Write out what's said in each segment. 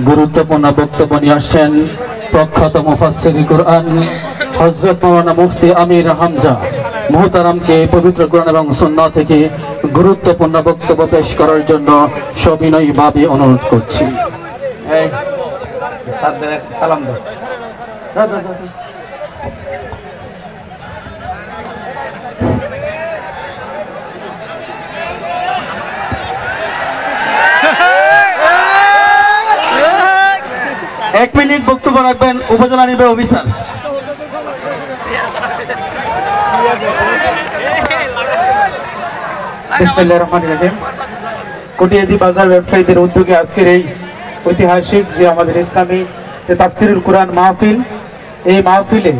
গুরুত্বপূর্ণ বক্তব্য নিয়ে আসছেন প্রখ্যাত মুফাসসির কুরআন হযরত মাওলানা মুফতি আমির হামজা মুহতারামকে পবিত্র কুরআন এবং সুন্নাহ থেকে গুরুত্বপূর্ণ বক্তব্য পেশ করার জন্য সবিনয়ভাবে অনুরোধ করছি। এই সালাম দাও। এক মিনিট বক্তব্য রাখবেন উপজেলা নির্বাহী অফিসার। বিসমিল্লাহির রহমানির রহিম। কটিয়াদি বাজার ব্যবসায়ীদের উদ্যোগে আজকের এই ঐতিহাসিক যে আমাদের ইসলামী যে তাফসিরুল কুরআন মাহফিল, এই মাহফিলে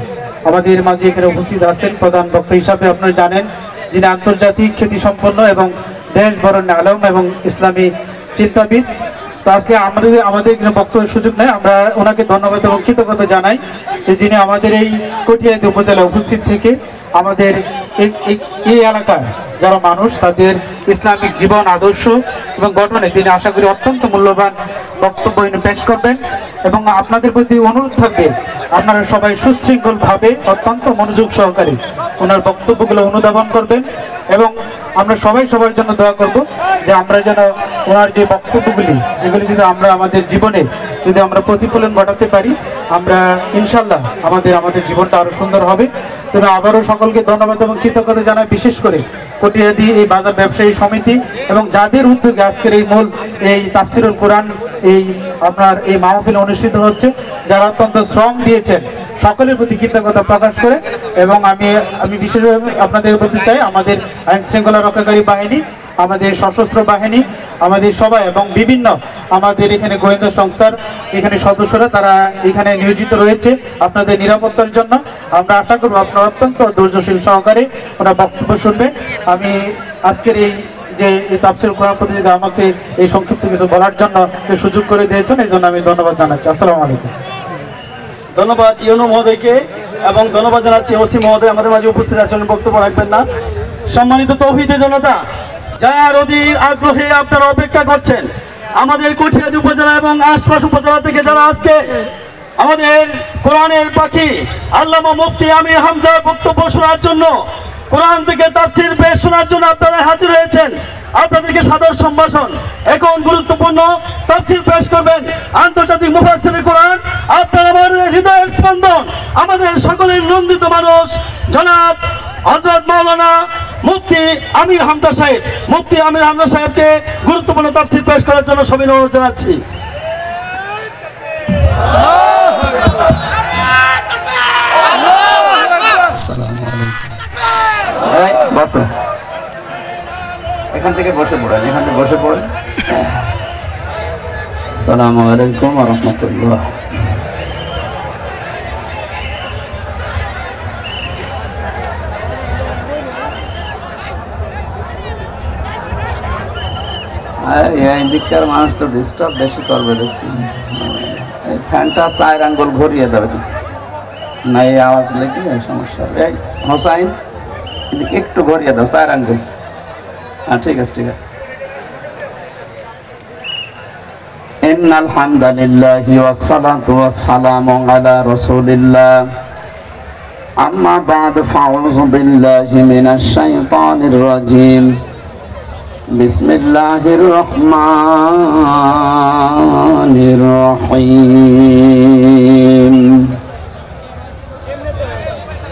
আমাদের মাঝে এখানে উপস্থিত আছেন প্রধান বক্তা হিসাবে আপনারা জানেন যিনি আন্তর্জাতিক খ্যাতিসম্পন্ন এবং দেশ বরেণ্য আলেম এবং ইসলামী চিন্তাবিদ। তো আজকে আমাদের বক্তব্যের সুযোগ নেই, আমরা ওনাকে ধন্যবাদ এবং কৃতজ্ঞতা জানাই যে যিনি আমাদের এই কটিয়াদি উপজেলায় উপস্থিত থেকে আমাদের এই এলাকার যারা মানুষ তাদের ইসলামিক জীবন আদর্শ এবং গঠনে তিনি আশা করি অত্যন্ত মূল্যবান বক্তব্য পেশ করবেন। এবং আপনাদের প্রতি অনুরোধ থাকবে আপনারা সবাই সুশৃঙ্খলভাবে অত্যন্ত মনোযোগ সহকারে ওনার বক্তব্যগুলো অনুধাবন করবেন এবং আমরা সবাই সবার জন্য দোয়া করব যে আমরা যেন ওনার যে বক্তব্যগুলি এগুলি যদি আমরা আমাদের জীবনে যদি আমরা প্রতিফলন ঘটাতে পারি, আমরা ইনশাল্লাহ আমাদের জীবনটা আরো সুন্দর হবে। তবে আবারও সকলকে ধন্যবাদ এবং কৃতজ্ঞতা জানাই, বিশেষ করে কটিয়াদি এই বাজার ব্যবসায়ী সমিতি এবং যাদের উদ্যোগে আজকের এই মূল এই তাফসিরুল কুরআন আপনার এই মাহফিল অনুষ্ঠিত হচ্ছে, যারা অত্যন্ত শ্রম দিয়েছেন সকলের প্রতি কৃতজ্ঞতা প্রকাশ করে। এবং আমি বিশেষভাবে আপনাদের প্রতি চাই আমাদের আইন শৃঙ্খলা রক্ষাকারী বাহিনী, আমাদের সশস্ত্র বাহিনী, আমাদের সবাই এবং বিভিন্ন আমাদের এখানে গোয়েন্দা সংস্থার এখানে সদস্যরা তারা এখানে নিয়োজিত রয়েছে আপনাদের নিরাপত্তার জন্য। আমরা আশা করব আপনারা অত্যন্ত ধৈর্যশীল সহকারে ওরা বক্তব্য শুনবেন। আমি আজকের এই যে তাফসিরুল কুরআন প্রতিযোগিতা আমাকে এই সংক্ষিপ্ত কিছু বলার জন্য সুযোগ করে দিয়েছেন, এই জন্য আমি ধন্যবাদ জানাচ্ছি। আসসালামু আলাইকুম। ধন্যবাদ ইউনু মহোদয়কে এবং ধন্যবাদ জানাচ্ছি ওসি মহোদয় আমাদের মাঝে উপস্থিত আছেন, বক্তব্য রাখবেন না। সম্মানিত তৌহিদে জনতা, যার অধীর আগ্রহে আপনারা অপেক্ষা করছেন আমাদের কটিয়াদি উপজেলা এবং আশপাশ উপজেলা থেকে যারা আজকে আমাদের কোরআনের পাখি আল্লামা মুফতি আমির হামজা বক্তব্য শোনার জন্য, কোরআন থেকে তাফসীর পেশ শোনার জন্য আপনারা হাজির হয়েছেন, আপনাদেরকে সাদর সম্ভাষণ। এখন গুরুত্বপূর্ণ তাফসীর পেশ করবেন আন্তর্জাতিক মুফাসসির কোরআন, আপনার আমাদের হৃদয়ের স্পন্দন, আমাদের সকলের নন্দিত মানুষ জনাব হযরত মাওলানা মুফতি আমির হামজা সাহেব। মুফতি আমির হামজা সাহেবকে গুরুত্বপূর্ণ তাফসীর পেশ করার জন্য সবিনয় অনুরোধ জানাচ্ছি। এখান থেকে বসে পড়েন, এখান থেকে বসে পড়েন। আসসালামু আলাইকুম ওয়া রাহমাতুল্লাহ। এই দিককার মানুষ তো ডিস্টার্ব বেশি করবে দেখছি। এই ফ্যানটা 4 আঙ্গুল ঘুরিয়ে দেবে না, এই আওয়াজ লেগে সমস্যা। এই হোসাইন একটু ঘুরিয়ে দাও 4 আঙ্গুল। হ্যাঁ ঠিক আছে ঠিক আছে। ইন্নাল হামদালিল্লাহি ওয়াস সালাতু ওয়াস সালামু আলা রাসূলিল্লাহ। আম্মা বা'দ ফাউযু বিল্লাহি মিনাশ শাইতানির রাজীম। বিসমিল্লাহির রহমানির রহিম।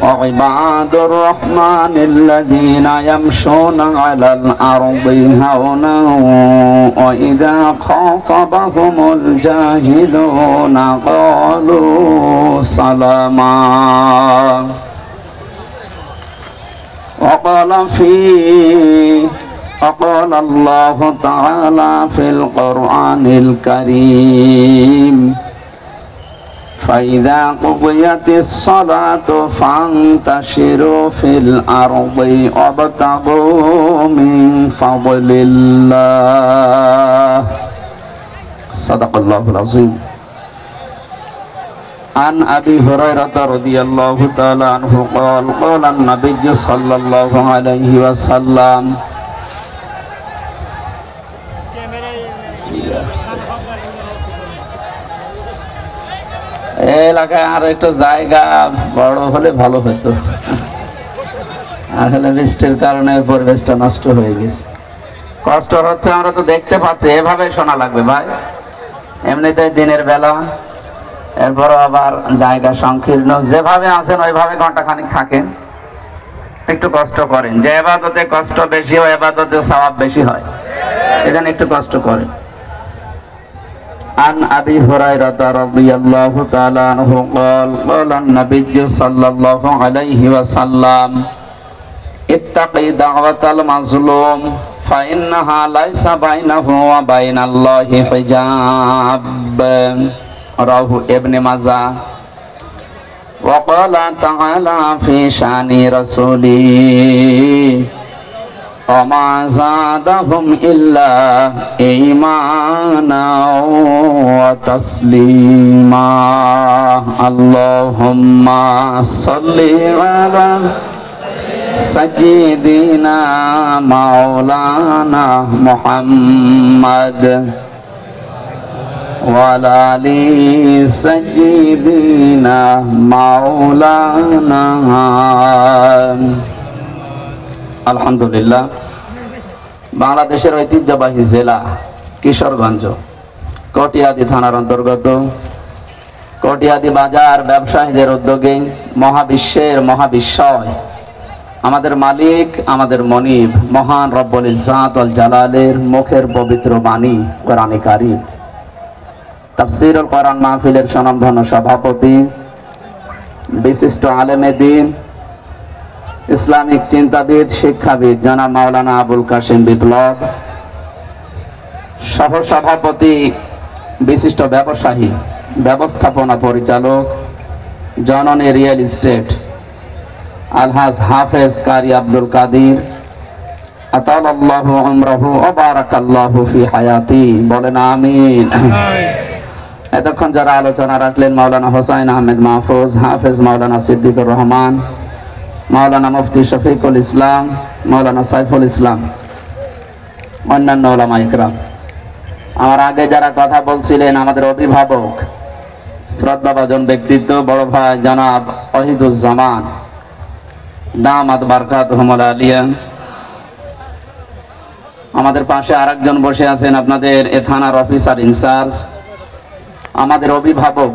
وعباد الرحمن الذين يمشون على الأرض هونا وإذا خاطبهم الجاهلون قالوا سلاما. وقال الله تعالى في القرآن الكريم فإذا قضيت الصلاة فانتشروا في الأرض وابتغوا من فضل الله. صدق الله العظيم. عن أبي هريرة رضي الله تعالى عنه قال قال النبي صلى الله عليه وسلم এই এলাকায় আর একটু জায়গা বড় হলে ভালো হতো। আসলে বৃষ্টির কারণে পরিবেশটা নষ্ট হয়ে গেছে, কষ্ট হচ্ছে। আমরা তো দেখতে পাচ্ছি, এভাবে শোনা লাগবে ভাই। এমনিতে দিনের বেলা, এরপর আবার জায়গা সংকীর্ণ। যেভাবে আছেন ওইভাবে ঘন্টাখানিক থাকেন, একটু কষ্ট করেন। যে ইবাদতে কষ্ট বেশি হয়, ইবাদতে সওয়াব বেশি হয়, এখানে একটু কষ্ট করেন। عن أبي هريرة رضي الله تعالى عنه قال قال النبي صلى الله عليه وسلم اتقي دعوة المظلوم فإنها ليس بينه وبين الله حجاب رواه ابن ماجه وقال تعالى في شأن رسوله وما زادهم إلا إيمانا وتسليما اللهم صل على سيدنا مولانا محمد وعلى آل سيدنا مولانا আলহামদুলিল্লাহ। বাংলাদেশের ঐতিহ্যবাহী জেলা কিশোরগঞ্জ, কটিয়াদি থানার অন্তর্গত কটিয়াদি বাজার ব্যবসায়ীদের উদ্যোগে মহাবিশ্বের মহাবিশ্বয় আমাদের মালিক, আমাদের মনিব, মহান রব্বুল ইজ্জাত ওয়াল জালালের মুখের পবিত্র বাণী কোরআনে কারীম তাফসীরুল কোরআন মাহফিলের স্বনামধন্য সভাপতি, বিশিষ্ট আলেমে দ্বীন, ইসলামিক চিন্তাবিদ, শিক্ষাবিদ জনাব মাওলানা আবুল কাসেম বিপ্লব, সহ সভাপতি, বিশিষ্ট ব্যবসায়ী, ব্যবস্থাপনা পরিচালক, জননী রিয়েল এস্টেট আলহাজ হাফেজ কারি আব্দুল কাদির আতালাল্লাহু উমরাহু ওয়া বারাকাল্লাহু ফি হায়াতি, বলেন আমিন। এতক্ষণ যারা আলোচনা রাখলেন মাওলানা হোসাইন আহমেদ মাহফুজ, হাফেজ মাওলানা সিদ্দিকুর রহমান, মাওলানা মুফতি শফিকুল ইসলাম, মাওলানা সাইফুল ইসলাম, অন্যান্য উলামা ইকরাম। আমার আগে যারা কথা বলছিলেন, আমাদের অভিভাবক, শ্রদ্ধাভাজন ব্যক্তিত্ব বড় ভাই জনাব ওহিদুজ্জামান দামাত বারকাতুহুমুল আলিয়া। আমাদের পাশে আরেকজন বসে আছেন, আপনাদের এ থানার অফিসার ইনচার্জ, আমাদের অভিভাবক।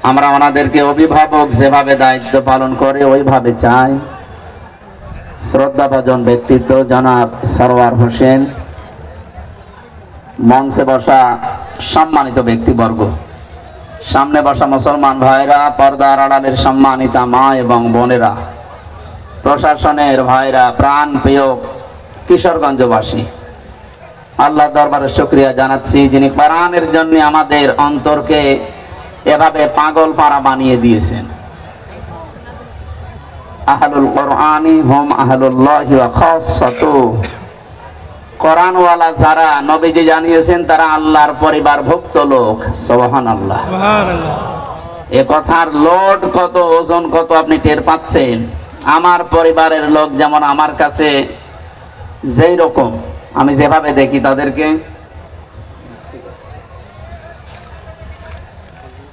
আমরা ওনাদেরকে অভিভাবক যেভাবে দায়িত্ব পালন করে ওইভাবে চাই। শ্রদ্ধাভাজন ব্যক্তিত্ব জনাব সরওয়ার হোসেন, মঞ্চে বসা সম্মানিত ব্যক্তিবর্গ, সামনে বসা মুসলমান ভাইরা, পর্দার আড়ালের সম্মানিতা মা এবং বোনেরা, প্রশাসনের ভাইরা, প্রাণ প্রিয় কিশোরগঞ্জবাসী, আল্লাহ দরবারে শুকরিয়া জানাচ্ছি যিনি কোরআনের জন্য আমাদের অন্তরকে এভাবে পাগল পাড়া বানিয়ে দিয়েছেন। আহলুল কোরআনি হুম আহলুল্লাহি ওয়া খাসাতুহু, কোরআনওয়ালা যারা, নবীজি জানিয়েছেন তারা আল্লাহর পরিবারভুক্ত লোক। সুবহানাল্লাহ, সুবহানাল্লাহ। এ কথার লোড কত, ওজন কত আপনি টের পাচ্ছেন। আমার পরিবারের লোক যেমন আমার কাছে যেই রকম, আমি যেভাবে দেখি তাদেরকে,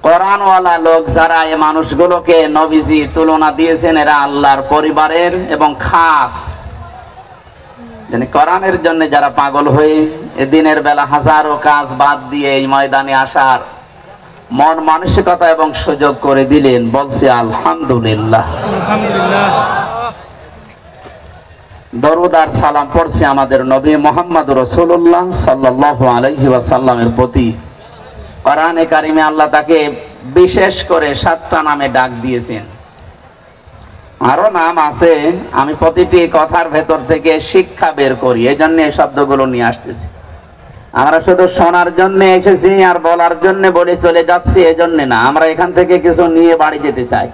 কোরআনওয়ালা লোক যারা, এই মানুষগুলোকে নবীজি তুলনা দিয়েছেন এরা আল্লাহর পরিবারের এবং খাস, মানে কোরআনের জন্য যারা পাগল হয়ে এ দিনের বেলা হাজারো কাজ বাদ দিয়ে এই ময়দানে আসার মন মানসিকতা এবং সুযোগ করে দিলেন, বলছে আলহামদুলিল্লাহ। আলহামদুলিল্লাহ। দরুদ আর সালাম পড়ছি আমাদের নবী মুহাম্মদ রাসূলুল্লাহ সাল্লাল্লাহু আলাইহি ওয়াসাল্লামের প্রতি। কোরআনে কারিমে আল্লাহ তাকে বিশেষ করে 7টা নামে ডাক দিয়েছেন, আরো নাম আছে। আমি প্রতিটি কথার ভেতর থেকে শিক্ষা বের করি, এই জন্য এই শব্দগুলো নিয়ে আসতেছি। আমরা শুধু শোনার জন্য এসেছি আর বলার জন্য বলে চলে যাচ্ছি, এই জন্য না। আমরা এখান থেকে কিছু নিয়ে বাড়ি যেতে চাই।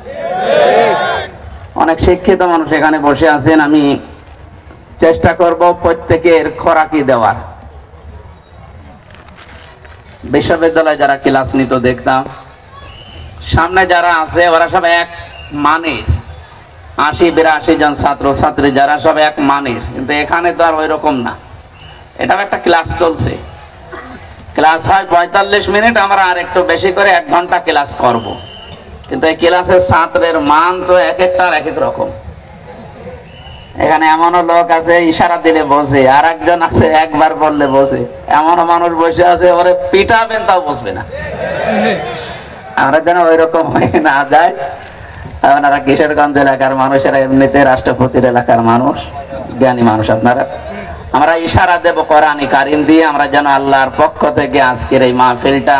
অনেক শিক্ষিত মানুষ এখানে বসে আছেন, আমি চেষ্টা করব প্রত্যেকের খোরাকি দেওয়ার। বিশ্ববিদ্যালয়ে যারা ক্লাস নিত দেখতাম, সামনে যারা আছে ওরা সব এক মানের, 80-82 জন ছাত্র ছাত্রী যারা সব এক মানের, কিন্তু এখানে তো আর ওই রকম না। এটা একটা ক্লাস চলছে, ক্লাস হয় 45 মিনিট, আমরা আর একটু বেশি করে 1 ঘন্টা ক্লাস করব। কিন্তু এই ক্লাসের ছাত্রের মান তো এক একটার এক এক রকম। এখানে এমনও লোক আছে ইশারা দিলে বোঝে, আর একজন আছে একবার বললে বোঝে, এমনও মানুষ বসে আছে ওরে পিটাবেন তাও বুঝবে না। আমরা যেন ওই রকম হয়ে না যায়। আপনারা কিশোরগঞ্জ এলাকার মানুষেরা এমনিতে রাষ্ট্রপতির এলাকার মানুষ, জ্ঞানী মানুষ আপনারা। আমরা ইশারা দেব কোরআনে কারিম দিয়ে, আমরা যেন আল্লাহর পক্ষ থেকে আজকের এই মাহফিলটা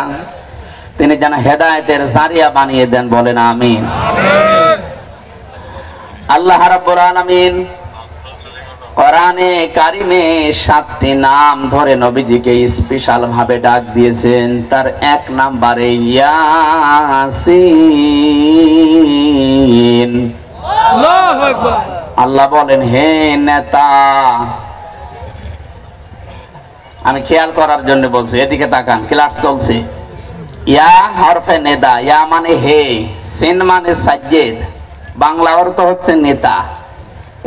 তিনি যেন হেদায়েতের জারিয়া বানিয়ে দেন, বলেন আমিন। আল্লাহ রাব্বুল আলামিন কোরআনে কারিমে 7টি নাম ধরে নবীজিকে স্পেশাল ভাবে ডাক দিয়েছেন। তার 1 নম্বরে ইয়াসিন। আল্লাহু আকবার। আল্লাহ বলেন, হে নেতা, আমি খেয়াল করার জন্য বলছি, এদিকে তাকান, ক্লাস চলছে। ইয়া হরফে নেদা, ইয়া মানে হে, সিন মানে সাজ্জেদ, বাংলা অর্থ হচ্ছে নেতা।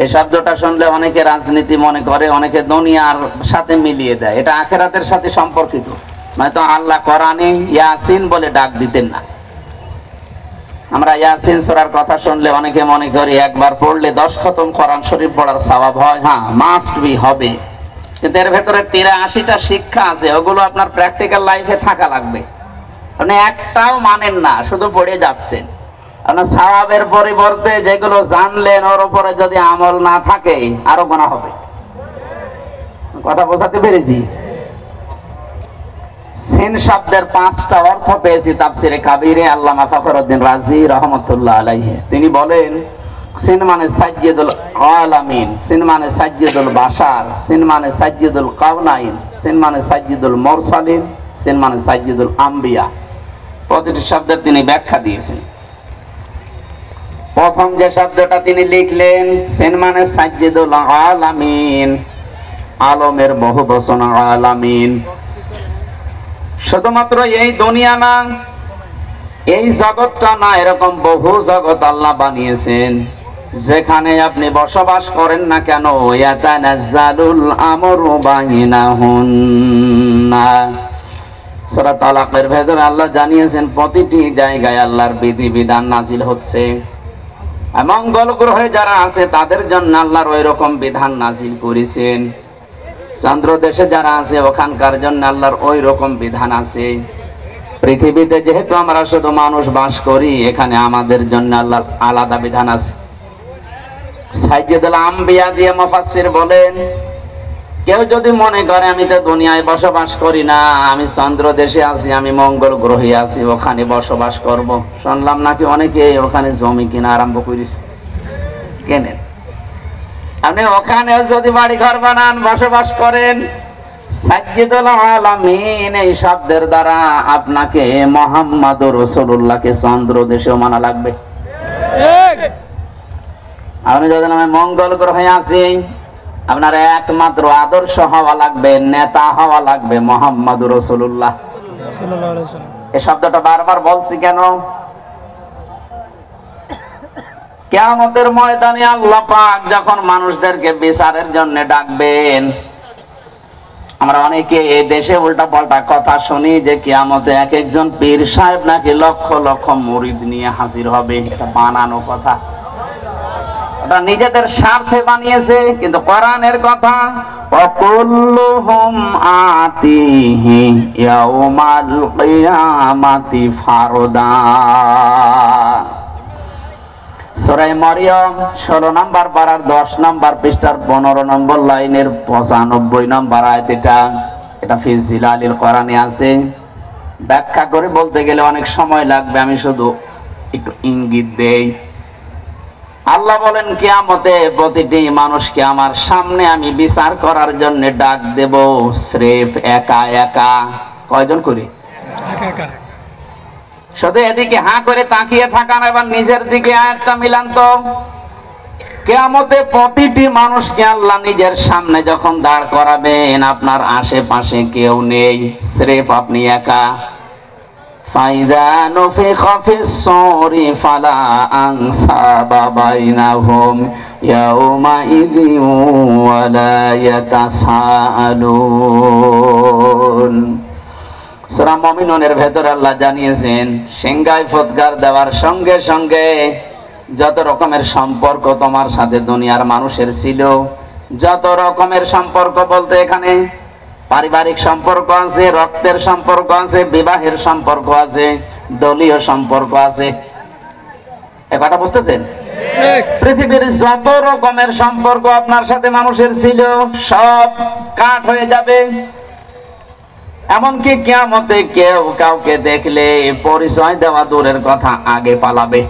এই শব্দটা শুনলে অনেকে রাজনীতি মনে করে, অনেকে দুনিয়ার সাথে মিলিয়ে দেয়, এটা আখিরাতের সাথে সম্পর্কিত। নয়তো আল্লাহ কোরআনে ইয়াসিন বলে ডাক দিতেন না। আমরা ইয়াসিন সূরার কথা শুনলে অনেকে মনে করি একবার পড়লে 10 খতম কোরআন শরীফ পড়ার সওয়াব হয়। হ্যাঁ, মাস্ট বি, হবে। কিন্তু এর ভেতরে 83টা শিক্ষা আছে, ওগুলো আপনার প্র্যাকটিক্যাল লাইফে থাকা লাগবে। আপনি একটাও মানেন না, শুধু পড়ে যাচ্ছেন। আপনার সওয়াবের পরিবর্তে যেগুলো জানলেন ওর উপরে যদি আমল না থাকে আরো গুনাহ হবে। কথা বোঝাতে পেরেছি? সিন শব্দের 5টা অর্থ পেয়েছি তাফসিরে কাবীরে আল্লামা ফখরুদ্দিন রাজি রাহমাতুল্লাহ আলাইহি। তিনি বলেন, সিন মানে সাজ্জিদুল আলামিন, সিন মানে সাজ্জিদুল বাশার, সিন মানে সাজ্জিদুল কাউনাইন, সিন মানে সাজ্জিদুল মুরসালিন, সিন মানে সাজ্জিদুল আম্বিয়া। প্রতিটি শব্দের তিনি ব্যাখ্যা দিয়েছেন। প্রথম যে শব্দটা তিনি লিখলেন, সিন মানে সাজ্জিদুল আলামিন, আলমের বহু বচন আলামিন। শুধুমাত্র এই দুনিয়া না, এই জগৎটা না, এরকম বহু জগৎ আল্লাহ বানিয়েছেন। যেখানে আপনি বসবাস করেন না কেন, ইয়াতানাজ্জালুল আমরু বাইনাহুন্না। সূরা তালাকের ভেতরে আল্লাহ জানিয়েছেন প্রতিটি জায়গায় আল্লাহর বিধিবিধান নাজিল হচ্ছে। মঙ্গল গ্রহে যারা আছে তাদের জন্য আল্লাহর ওই রকম বিধান নাজিল করেছেন। চন্দ্র দেশে যারা আছে ওখানকার জন্য আল্লাহর ওই রকম বিধান আছে। পৃথিবীতে যেহেতু আমরা শুধু মানুষ বাস করি, এখানে আমাদের জন্য আল্লাহর আলাদা বিধান আছে। সাইয়্যিদুল আম্বিয়া দিয়ে মুফাসসির বলেন, কেউ যদি মনে করে আমি তো দুনিয়ায় বসবাস করি না, আমি চন্দ্র দেশে আছি, আমি মঙ্গল গ্রহে আছি, ওখানে বসবাস করব। শুনলাম নাকি অনেকে ওখানে জমি কিনা আরম্ভ করেছে। কেনেন? আপনি ওখানে যদি বাড়ি ঘর বানান, বসবাস করেন, সাজ্জিদুল আলামিন এই শব্দের দ্বারা আপনাকে মুহাম্মদুর রাসূলুল্লাহকে চন্দ্র দেশেও মানা লাগবে। আপনি যদি আমি মঙ্গল গ্রহে আছি, আপনার একমাত্র আদর্শ হওয়া লাগবে, নেতা হওয়া লাগবে মুহাম্মদুর রাসূলুল্লাহ সাল্লাল্লাহু আলাইহি ওয়াসাল্লাম। এই শব্দটা বারবার বলছি কেন? কিয়ামতের ময়দানে আল্লাহ পাক যখন মানুষদেরকে বিচারের জন্য ডাকবেন, আমরা অনেকে এই দেশে উল্টা পাল্টা কথা শুনি যে কিয়ামতে এক একজন পীর সাহেব নাকি লক্ষ লক্ষ মুরিদ নিয়ে হাজির হবে। এটা বানানো কথা, ওটা নিজেদের স্বার্থে বানিয়েছে। কিন্তু কোরআনের কথা, ওয়াকুল্লুহুম আতিহি ইয়াউমাল কিয়ামাতি ফারদা। সূরা মরিয়ম 16 নম্বর পারার 10 নম্বর পৃষ্ঠার 15 নম্বর লাইনের 95 নম্বর আয়াত। এটা ফি জিলালিল কোরআনে আছে। ব্যাখ্যা করে বলতে গেলে অনেক সময় লাগবে, আমি শুধু একটু ইঙ্গিত দেই। আল্লাহ বলেন, কিয়ামতে প্রতিটি মানুষকে আমার সামনে আমি বিচার করার জন্য ডাক দেব, স্রেফ একা একা। কয়জন করি? একা একা। শুধু এদিকে হাঁ করে তাকিয়ে থাকান, এবার নিজের দিকে আয়াতটা মিলান তো। কিয়ামতে প্রতিটি মানুষকে আল্লাহ নিজের সামনে যখন দাঁড় করাবেন, আপনার আশেপাশে কেউ নেই, স্রেফ আপনি একা। ফাইদা নুফিখা ফিস-সূরি ফালা আনসাবা বাইনাহুম ইয়াউমা ইযিন ওয়ালা ইয়াতাসাআলুন। সূরা মুমিনুনের ভেতরে আল্লাহ জানিয়েছেন সিংহায় ফুৎকার দেওয়ার সঙ্গে সঙ্গে যত রকমের সম্পর্ক তোমার সাথে দুনিয়ার মানুষের ছিল, যত রকমের সম্পর্ক বলতে এখানে পারিবারিক সম্পর্ক আছে, রক্তের সম্পর্ক আছে, বিবাহের সম্পর্ক আছে, দলীয় সম্পর্ক আছে। এ কথা বুঝতেছেন? পৃথিবীর যত রকমের সম্পর্ক আপনার সাথে মানুষের ছিল সব কাট হয়ে যাবে। এমনকি কিয়ামতে কেউ কাউকে দেখলে পরিচয় দেওয়া দূরের কথা, আগে পালাবে।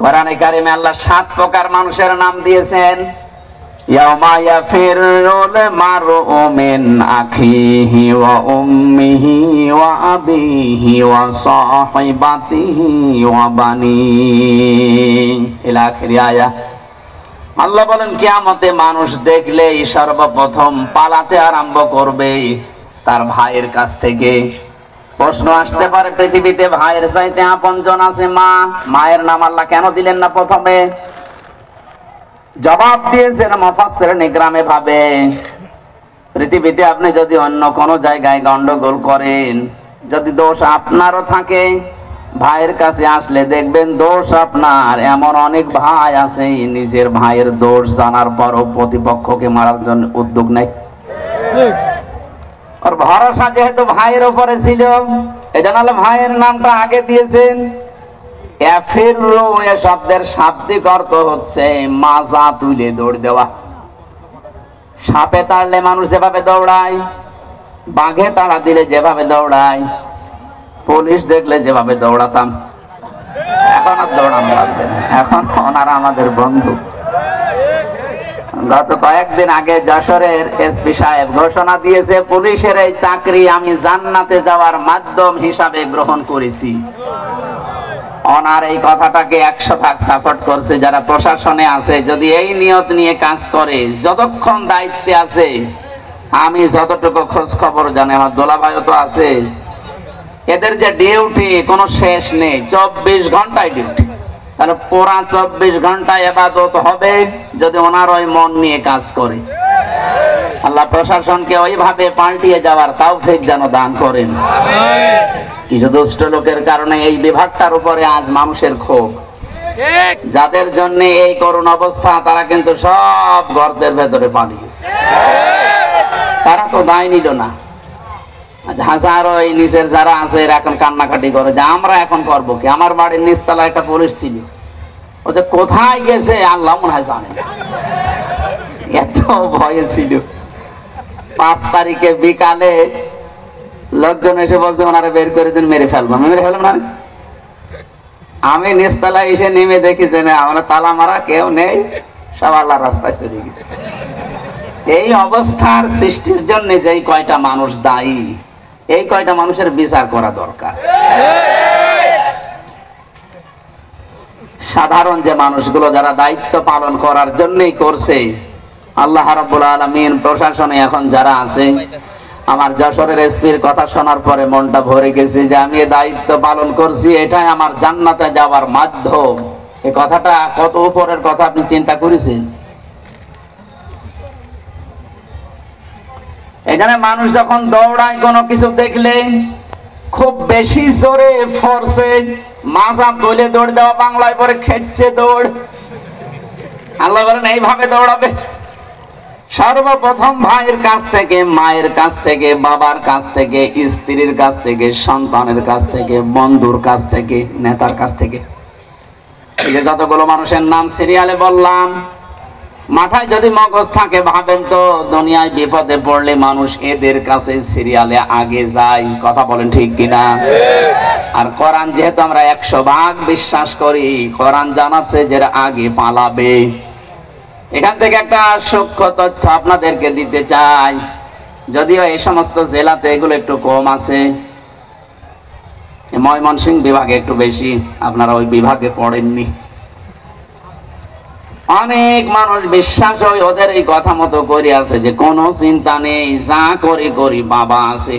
কোরআনে কারিমে আল্লাহ 7 প্রকার মানুষের নাম দিয়েছেন। ইয়াউমা ইয়াফিরুল মারউ মিন আখিহি ওয়া উম্মিহি ওয়া আবিহি ওয়া সাহিবাতিহি ওয়া বানিহি ইলা আখির আয়াত। আল্লাহ বলেন কিয়ামতে মানুষ দেখলেই সর্বপ্রথম পালাতে আরম্ভ করবে তার ভাইয়ের কাছ থেকে। প্রশ্ন আসতে পারে, পৃথিবীতে ভাইয়ের চাইতে আপনজন আছে মা, মায়ের নাম আল্লাহ কেন দিলেন না প্রথমে? জবাব দিয়েছেন মুফাসসিরিন ইকরামে ভাবে, পৃথিবীতে আপনি যদি অন্য কোনো জায়গায় গন্ডগোল করেন, যদি দোষ আপনারও থাকে, ভাইয়ের কাছে আসলে দেখবেন দোষ আপনার। এমন অনেক ভাই আছে নিজের ভাইয়ের দোষ জানার পরও প্রতিপক্ষকে মারার জন্য উদ্যোগ নেয়। আর ভরসা যেহেতু ভাইয়ের উপরে ছিল, এজন্য ভাইয়ের নামটা আগে দিয়েছেন। ইয়াফিরু এ শব্দের শাব্দিক অর্থ হচ্ছে মাজা তুলে দৌড় দেওয়া। সাপে তাড়লে মানুষ যেভাবে দৌড়ায়, বাঘে তাড়া দিলে যেভাবে দৌড়ায়, পুলিশ দেখলে যেভাবে দৌড়াতাম, এখন আর দৌড়ানো লাগবে না, এখন ওনারা আমাদের বন্ধু। গত কয়েকদিন আগে যশোরের এসপি সাহেব ঘোষণা দিয়েছে, পুলিশের এই চাকরি আমি জান্নাতে যাওয়ার মাধ্যম হিসাবে গ্রহণ করেছি। ওনার এই কথাটাকে 100% সাপোর্ট করছে যারা প্রশাসনে আছে। যদি এই নিয়ত নিয়ে কাজ করে, যতক্ষণ দায়িত্বে আছে, আমি যতটুকু খোঁজ খবর জানি, আমার দোলাভাইও তো আছে, এদের যে ডিউটি কোনো শেষ নেই, 24 ঘন্টায় ডিউটি। তাহলে পুরা 24 ঘন্টায় ইবাদত হবে যদি ওনার ওই মন নিয়ে কাজ করে। আল্লাহ প্রশাসনকে ওইভাবে পাল্টিয়ে যাওয়ার তৌফিক যেন দান করেন। কিছু দুষ্ট লোকের কারণে এই বিভাগটার উপরে আজ মানুষের ক্ষোভ। যাদের জন্য এই করুণ অবস্থা, তারা কিন্তু সব গর্তের ভেতরে পালিয়েছে। তারা তো দায় নিল না। হাজারো এই নিচের যারা আছে এখন কান্নাকাটি করে যে আমরা এখন করবো কি। আমার বাড়ির নিচতলা একটা পুলিশ ছিল, ও যে কোথায় গেছে আল্লাহ মনে হয় জানে, এত ভয়ে ছিল। 5 তারিখে বিকালে লোকজন এসে বলছে ওনারা বের করে দিন, মেরে ফেলবো। মেরে ফেলবো না, আমি নিচতলায় এসে নেমে দেখি যে না, আমরা তালা মারা, কেউ নেই, সব আল্লাহ রাস্তায় চলে গেছে। এই অবস্থার সৃষ্টির জন্য যেই কয়টা মানুষ দায়ী, এই কয়টা মানুষের বিচার করা দরকার। সাধারণ যে মানুষগুলো যারা দায়িত্ব পালন করার জন্যই করছে, আল্লাহ রাব্বুল আলামিন প্রশাসনে এখন যারা আছে, আমার যশোরের এসপির কথা শোনার পরে মনটা ভরে গেছে যে আমি দায়িত্ব পালন করছি, এটাই আমার জান্নাতে যাওয়ার মাধ্যম। এই কথাটা কত উপরের কথা আপনি চিন্তা করেছেন? এখানে মানুষ যখন দৌড়ায় কোনো কিছু দেখলে খুব বেশি জোরে ফোর্সে মাজা তুলে দৌড় দেওয়া, বাংলায় পরে খেচ্ছে দৌড়। আল্লাহ বলেন এইভাবে দৌড়াবে। সর্বপ্রথম ভাইয়ের কাছ থেকে, মায়ের কাছ থেকে, বাবার কাছ থেকে, স্ত্রীর কাছ থেকে, সন্তানের কাছ থেকে, বন্ধুর কাছ থেকে, নেতার কাছ থেকে। এই যে যতগুলো মানুষের নাম সিরিয়ালে বললাম, মাথায় যদি মগজ থাকে ভাবেন তো দুনিয়ায় বিপদে পড়লে মানুষ এদের কাছে সিরিয়ালে আগে যায়। কথা বলেন ঠিক কিনা? আর কোরআন যেহেতু আমরা 100% বিশ্বাস করি, কোরআন জানাচ্ছে যে আগে পালাবে। এখান থেকে একটা সূক্ষ্ম তথ্য আপনাদেরকে দিতে চাই, যদিও এই সমস্ত জেলাতে এগুলো একটু কম আছে, ময়মনসিংহ বিভাগে একটু বেশি, আপনারা ওই বিভাগে পড়েননি। অনেক মানুষ বিশ্বাস হয় ওদের এই কথা মতো করে আছে যে কোনো চিন্তা নেই, যা করি করি, বাবা আছে।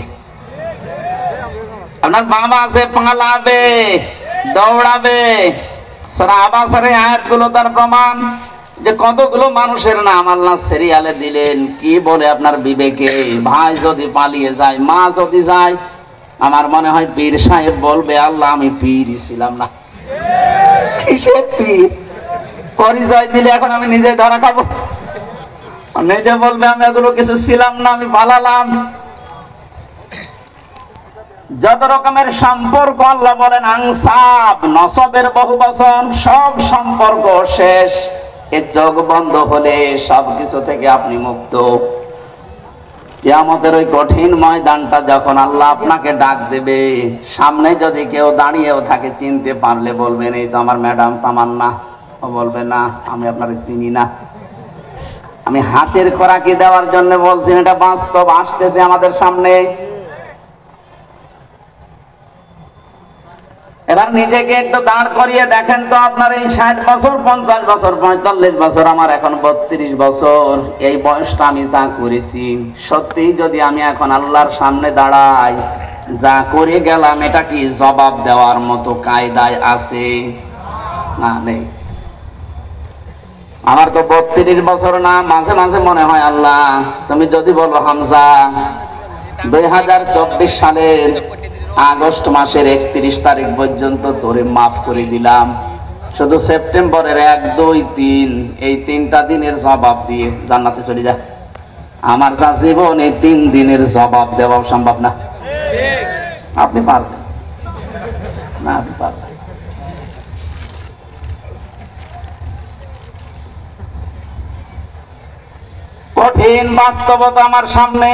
আপনার বাবা আছে, পালাবে, দৌড়াবে। সূরা আবাসের আয়াতগুলো তার প্রমাণ। যে কতগুলো মানুষের নাম আল্লাহ সিরিয়ালে দিলেন, কি বলে আপনার বিবেকে? ভাই যদি পালিয়ে যায়, মা যদি যায়, আমার মনে হয় পীর সাহেব বলবে আল্লাহ আমি পীরই ছিলাম না। কিসের পীর? পরিচয় দিলে এখন আমি নিজে ধরা খাবো, নিজে বলবে আমি এগুলো কিছু ছিলাম না, আমি পালালাম। যত রকমের সম্পর্ক আল্লাহ বলেন আনসাব, নসবের বহু বচন, সব সম্পর্ক শেষ। এ চোখ বন্ধ হলে সবকিছু থেকে আপনি মুক্ত। কিয়ামতের ওই কঠিন ময়দানটা যখন আল্লাহ আপনাকে ডাক দেবে, সামনে যদি কেউ দাঁড়িয়েও থাকে, চিনতে পারলে বলবেন এই তো আমার ম্যাডাম তামান্না। ও বলবে না আমি আপনাকে চিনি না। আমি হাসির খোরাকি দেওয়ার জন্য বলছি, এটা বাস্তব আসতেছে আমাদের সামনে। এবার নিজেকে একটু দাঁড় করিয়ে দেখেন তো, আপনার এই 60 বছর, 50 বছর, 45 বছর, আমার এখন 32 বছর, এই বয়সটা আমি যা করেছি, সত্যি যদি আমি এখন আল্লাহর সামনে দাঁড়াই, যা করে গেলাম এটা কি জবাব দেওয়ার মতো কায়দায় আছে? না, নেই। আমার তো 32 বছর না, মাঝে মাঝে মনে হয় আল্লাহ তুমি যদি বলো হামজা 2024 সালের আগস্ট মাসের 31 তারিখ পর্যন্ত তোরে মাফ করে দিলাম, শুধু সেপ্টেম্বরের 1, 2, 3 এই 3টা দিনের জবাব দিয়ে জান্নাতে চলে যা। আমার যা জীবন, এই 3 দিনের জবাব দেওয়া সম্ভব না। আপনি পারবেন না? আপনি পারবেন। কঠিন বাস্তবতা আমার সামনে।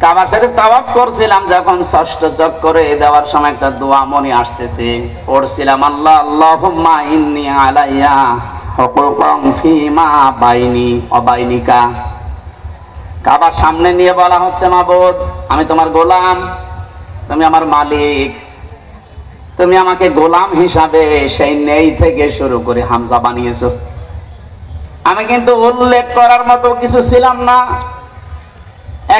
কাবা শরীফ তাওয়াফ করছিলাম যখন, ষষ্ঠ চক্করে দেওয়ার সময় একটা দোয়া মনে আসতেছে, পড়ছিলাম আল্লাহ আল্লাহুম্মা ইন্নী আলাইয়া হুকুকান ফীমা বাইনি ওয়া বাইনিকা। কাবার সামনে নিয়ে বলা হচ্ছে মাবুদ আমি তোমার গোলাম, তুমি আমার মালিক, তুমি আমাকে গোলাম হিসাবে সেই নেই থেকে শুরু করে হামজা বানিয়েছো। আমি কিন্তু উল্লেখ করার মতো কিছু ছিলাম না,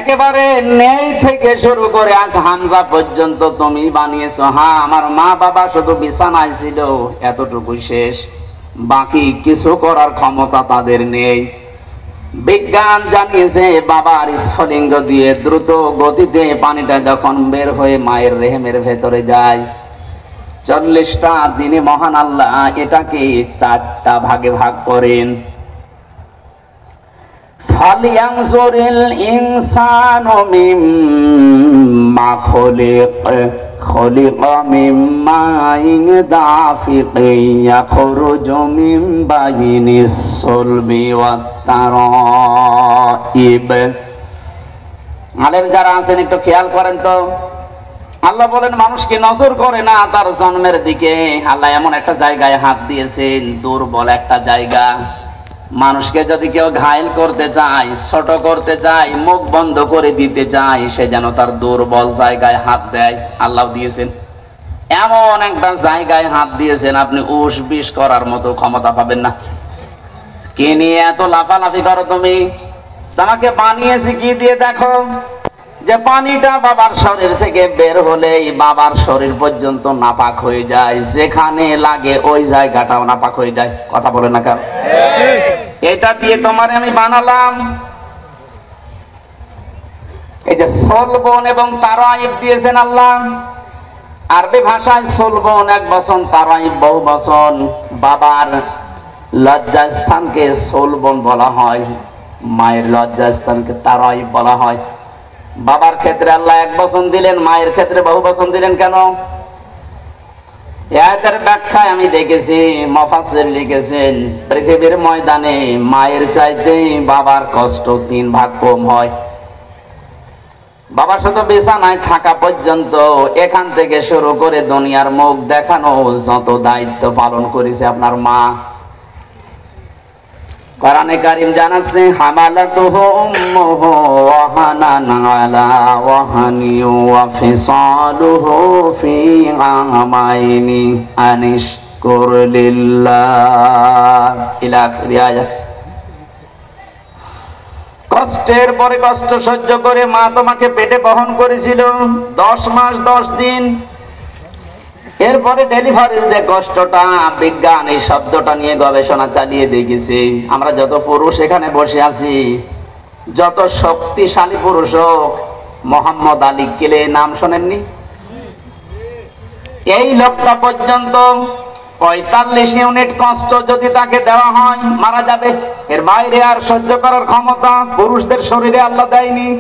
একেবারে নেই থেকে শুরু করে আজ হামজা পর্যন্ত তুমি বানিয়েছো। হ্যাঁ, আমার মা বাবা শুধু বিছানায় ছিল, এতটুকুই শেষ, বাকি কিছু করার ক্ষমতা তাদের নেই। বিজ্ঞান জানিয়েছে বাবার স্ফলিঙ্গ দিয়ে দ্রুত গতিতে পানিটা যখন বের হয়ে মায়ের রেহেমের ভেতরে যায়, 40টা দিনে মহান আল্লাহ এটাকে 4টা ভাগে ভাগ করেন। ফালিয়ানজুরিল ইনসানু মিম্মা খুলিকা মিন মাইন দাফিকিন ইয়াখরুজু মিন বাইনিস সুলবি ওয়াত তারাইব। আলেম যারা আছেন একটু খেয়াল করেন তো, আল্লাহ বলেন মানুষ কি নজর করে না তার জন্মের দিকে? আল্লাহ এমন একটা জায়গায় হাত দিয়েছেন, দুর্বল একটা জায়গা। মানুষকে যদি কেউ ঘায়েল করতে চায়, ছোট করতে চায়, মুখ বন্ধ করে দিতে চায়, সে যেন তার দুর্বল জায়গায় হাত দেয়। আল্লাহ দিয়েছেন এমন একটা জায়গায় হাত দিয়েছেন, আপনি উস বিষ করার মতো ক্ষমতা পাবেন না। কে নিয়ে এত লাফালাফি করো তুমি? তোমাকে বানিয়েছি কি দিয়ে? দেখো যে পানিটা বাবার শরীর থেকে বের হলেই বাবার শরীর পর্যন্ত নাপাক হয়ে যায়, যেখানে লাগে ওই জায়গাটাও নাপাক হয়ে যায়। কথা বলে না কেন? এটা দিয়ে তোমারে আমি বানালাম। এই যে সলবন এবং তারাইব দিয়েছেন আল্লাহ, আরবি ভাষায় সলবন 1 বচন, তারাইব বহু বচন। বাবার লজ্জাস্থানকে সলবন বলা হয়, মায়ের লজ্জাস্থানকে তারাইব বলা হয়। বাবার ক্ষেত্রে আল্লাহ 1 বচন দিলেন, মায়ের ক্ষেত্রে বহু বচন দিলেন কেন? এর ব্যাখ্যায় আমি দেখেছি মুফাসসির লিখেছেন, পৃথিবীর ময়দানে মায়ের চাইতে বাবার কষ্ট 3 ভাগ কম হয়। বাবা শুধু বিছানায় থাকা পর্যন্ত, এখান থেকে শুরু করে দুনিয়ার মুখ দেখানো যত দায়িত্ব পালন করেছে আপনার মা। কোরআনে কারীম জানাচ্ছে হামালাতুহু উম্মুহু ওয়াহানান আলা ওয়াহানি ওয়া ফিসালুহু ফি আমাইনি আনিশকুর লিল্লাহ ইলা আখির আয়াত। কষ্টের পরে কষ্ট সহ্য করে মা তোমাকে পেটে বহন করেছিল 10 মাস 10 দিন। এরপরে ডেলিভারির যে কষ্টটা, বিজ্ঞান এই শব্দটা নিয়ে গবেষণা চালিয়ে দেখেছে। আমরা যত পুরুষ এখানে বসে আছি, যত শক্তিশালী পুরুষ হোক, মোহাম্মদ আলী কেলে নাম শোনেননি? এই লোকটা পর্যন্ত 45 ইউনিট কষ্ট যদি তাকে দেওয়া হয় মারা যাবে। এর বাইরে আর সহ্য করার ক্ষমতা পুরুষদের শরীরে আল্লাহ দেয়নি।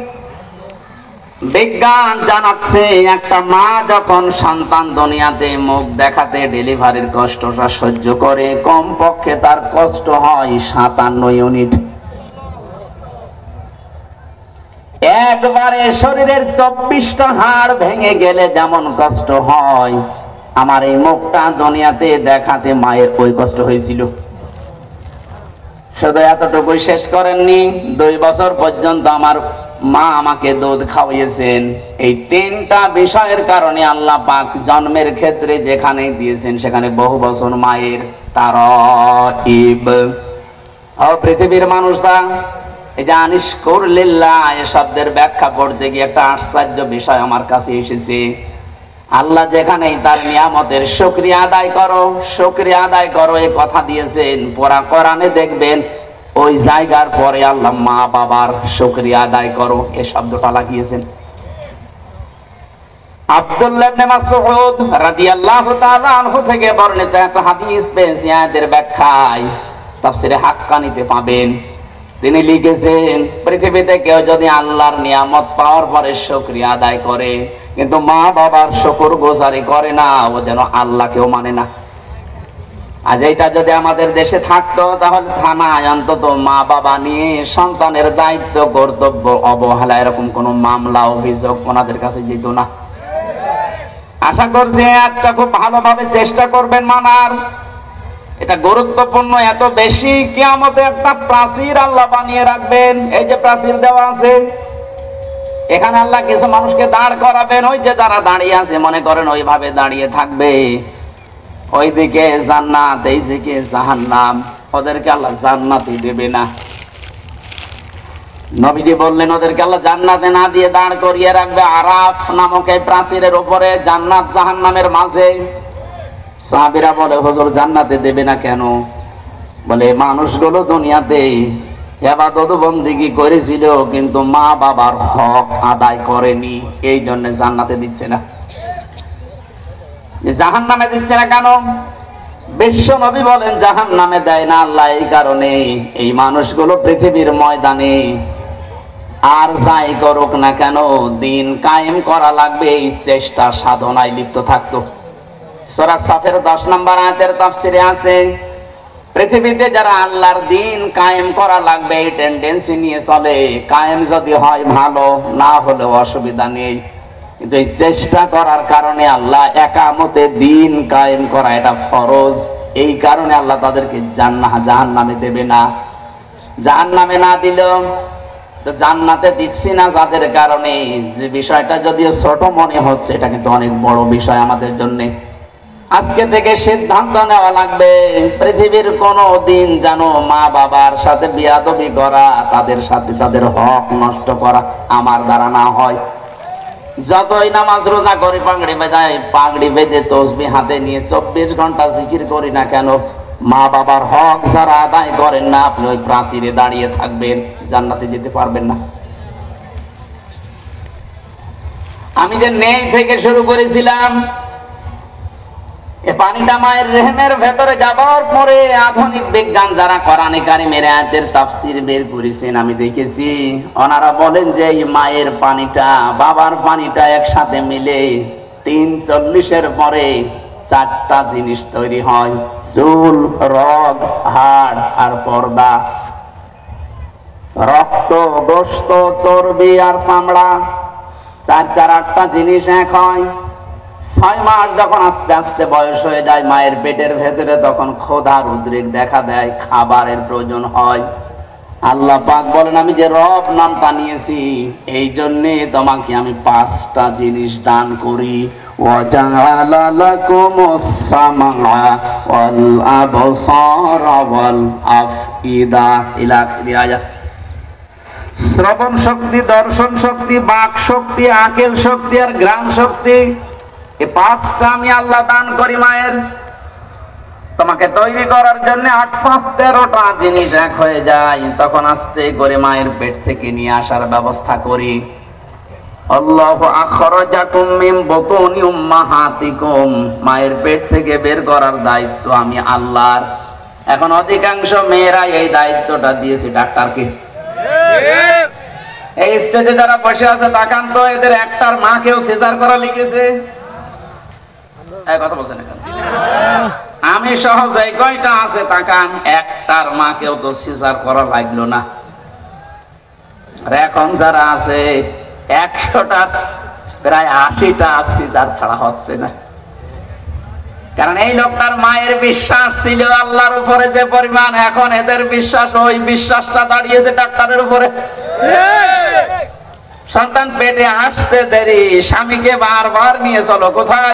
বিজ্ঞান জানাচ্ছে একটা মা যখন সন্তান দুনিয়াতে মুখ দেখাতে ডেলিভারির কষ্টটা সহ্য করে, কমপক্ষে তার কষ্ট হয় 57 ইউনিট। একবারে শরীরের 24টা হাড় ভেঙে গেলে যেমন কষ্ট হয়, আমার এই মুখটা দুনিয়াতে দেখাতে মায়ের ওই কষ্ট হয়েছিল। শুধু এতটুকুই শেষ করেননি, 2 বছর পর্যন্ত আমার মা আমাকে দুধ খাওয়িয়েছেন। এই 3টা বিষয়ের কারণে আল্লাহ পাক জন্মের ক্ষেত্রে যেখানে দিয়েছেন সেখানে বহু বছর মায়ের তারাইব। পৃথিবীর মানুষরা এই যে আনিশকুরলিল্লাহ এই শব্দের ব্যাখ্যা পড়তে গিয়ে একটা আশ্চর্য বিষয় আমার কাছে এসেছে। আল্লাহ যেখানেই তার নিয়ামতের শুকরিয়া আদায় করো, শুকরিয়া আদায় করো এই কথা দিয়েছেন, পুরা কোরআনে দেখবেন ওই জায়গার পরে আল্লাহ মা বাবার শুকরিয়া আদায় করো এই শব্দটা লাগিয়েছেন। আব্দুল্লাহ ইবনে মাসউদ রাদিয়াল্লাহু তাআলা আনহু থেকে বর্ণিত একটা হাদিস পেয়েছি, আয়াতের ব্যাখ্যায় তাফসীরে হাক্কানিতে পাবেন। তিনি লিখেছেন, পৃথিবীতে কেউ যদি আল্লাহর নিয়ামত পাওয়ার পরে শুকরিয়া আদায় করে কিন্তু মা বাবার শুকরগুজারি করে না, ও যেন আল্লাহকেও মানে না। আজ এইটা যদি আমাদের দেশে থাকতো তাহলে থানায় অন্তত মা বাবা নিয়ে সন্তানের দায়িত্ব কর্তব্য অবহেলা এরকম কোন মামলা অভিযোগ ওনাদের কাছে যেত না। আশা করছি একটা খুব ভালোভাবে চেষ্টা করবেন মানার। এটা গুরুত্বপূর্ণ এত বেশি, কিয়ামতে একটা প্রাচীর আল্লাহ বানিয়ে রাখবেন। এই যে প্রাচীর দেওয়া আছে, এখানে আল্লাহ কিছু মানুষকে দাঁড় করাবেন। ওই যে যারা দাঁড়িয়ে আছে মনে করেন ওইভাবে দাঁড়িয়ে থাকবে। ওইদিকে জান্নাত, এইদিকে জাহান্নাম, ওদেরকে আল্লাহ জান্নাতই দেবে না। নবীজি বললেন ওদেরকে আল্লাহ জান্নাতে না দিয়ে দাঁড় করিয়ে রাখবে আরাফ নামক এই প্রাচীরের উপরে, জান্নাত জাহান্নামের মাঝে। সাহাবীরা বলে, হুজুর জান্নাতে দেবে না কেন? বলে মানুষগুলো দুনিয়াতে ইবাদত বন্দেগী করেছিল কিন্তু মা বাবার হক আদায় করেনি, এই জন্য জান্নাতে দিচ্ছে না। জাহান্নামে দিচ্ছে না কেন? বিশ্ব নবী বলেন জাহান্নামে দেয় না আল্লাহ এই কারণে, এই মানুষগুলো পৃথিবীর ময়দানে আর যাই করুক না কেন দিন কায়েম করা লাগবে, এই চেষ্টা সাধনায় লিপ্ত থাকতো। সূরা সাফের 10 নম্বর আয়াতের তাফসীরে আছে, পৃথিবীতে যারা আল্লাহর দিন কায়েম করা লাগবে এই টেন্ডেন্সি নিয়ে চলে, কায়েম যদি হয় ভালো, না হলেও অসুবিধা নেই, কিন্তু এই চেষ্টা করার কারণে আল্লাহ একামতে দিন কায়েম করা এটা ফরজ, এই কারণে আল্লাহ তাদেরকে জাহান্নামে দেবে না। জাহান্নামে না দিলেও তো জান্নাতে দিচ্ছি না যাদের কারণে, যে বিষয়টা যদিও ছোট মনে হচ্ছে এটা কিন্তু অনেক বড় বিষয় আমাদের জন্য। আজকে থেকে সিদ্ধান্ত নেওয়া লাগবে পৃথিবীর কোনো দিন যেন মা বাবার সাথে বিয়াদবি করা, তাদের সাথে তাদের হক নষ্ট করা আমার দ্বারা না হয়। যতই নামাজ রোজা করি, পাগড়ি বেঁধে তসবিহ হাতে নিয়ে 24 ঘন্টা জিকির করি না কেন, মা বাবার হক যারা আদায় করেন না, আপনি ওই প্রাচীরে দাঁড়িয়ে থাকবেন, জান্নাতে যেতে পারবেন না। আমি যে নেই থেকে শুরু করেছিলাম, এই পানিটা মায়ের রেহেমের ভেতরে যাবার পরে আধুনিক বিজ্ঞান যারা কোরআনে কারিমের আয়াতের তাফসীর বের করেছেন আমি দেখেছি, ওনারা বলেন যে এই মায়ের পানিটা বাবার পানিটা একসাথে মিলে 340-এর পরে 4টা জিনিস তৈরি হয়, চুল, রগ, হাড় আর পর্দা। রক্ত, গোশত, চর্বি আর চামড়া, 4-8টা জিনিস এক হয়। 6 মাস যখন আস্তে আস্তে বয়স হয়ে যায় মায়ের পেটের ভেতরে, তখন ক্ষুধার উদ্রেক দেখা দেয়, খাবারের প্রয়োজন হয়। আল্লাহ পাক বলেন আমি যে রব নামটা নিয়েছি এই জন্যে তোমাকে আমি 5টা জিনিস দান করি। ওয়াজআলা লাকুমুস সামআ ওয়াল আবসারা ওয়াল আফইদা ইলা আখিরি আয়াত। শ্রবণ শক্তি, দর্শন শক্তি, বাক শক্তি, আকেল শক্তি আর ঘ্রাণ শক্তি, এই 5টা আমি আল্লাহ দান করি মায়ের। তোমাকে তৈরি করার জন্য 8 5 13টা জিনিস এক হয়ে যায়, তখন আস্তে করে মায়ের পেট থেকে নিয়ে আসার ব্যবস্থা করি। আল্লাহু আখরাজাকুম মিন বুতুনি উম্মাহাতিকুম, মায়ের পেট থেকে বের করার দায়িত্ব আমি আল্লাহর। এখন অধিকাংশ মেয়েরা এই দায়িত্বটা দিয়েছে ডাক্তারকে। এই স্টেজে যারা বসে আছে তাকান তো, এদের একটার মাকেও সিজার করা লিখেছে। এই কথা বলছেন এখন আমি সহজে কয়টা আছে তাকান, একটার মাকেও তো সিজার করা লাগলো না। আর এখন যারা আছে 100টা প্রায় 80টা সিজার ছাড়া হচ্ছে না। কারণ এই লোকটার মায়ের বিশ্বাস ছিল আল্লাহর উপরে যে পরিমাণ, এখন এদের বিশ্বাস, ওই বিশ্বাসটা দাঁড়িয়েছে ডাক্তারের উপরে। সন্তান পেটে আসতে দেরি, স্বামীকে বারবার নিয়ে চলো, কোথায়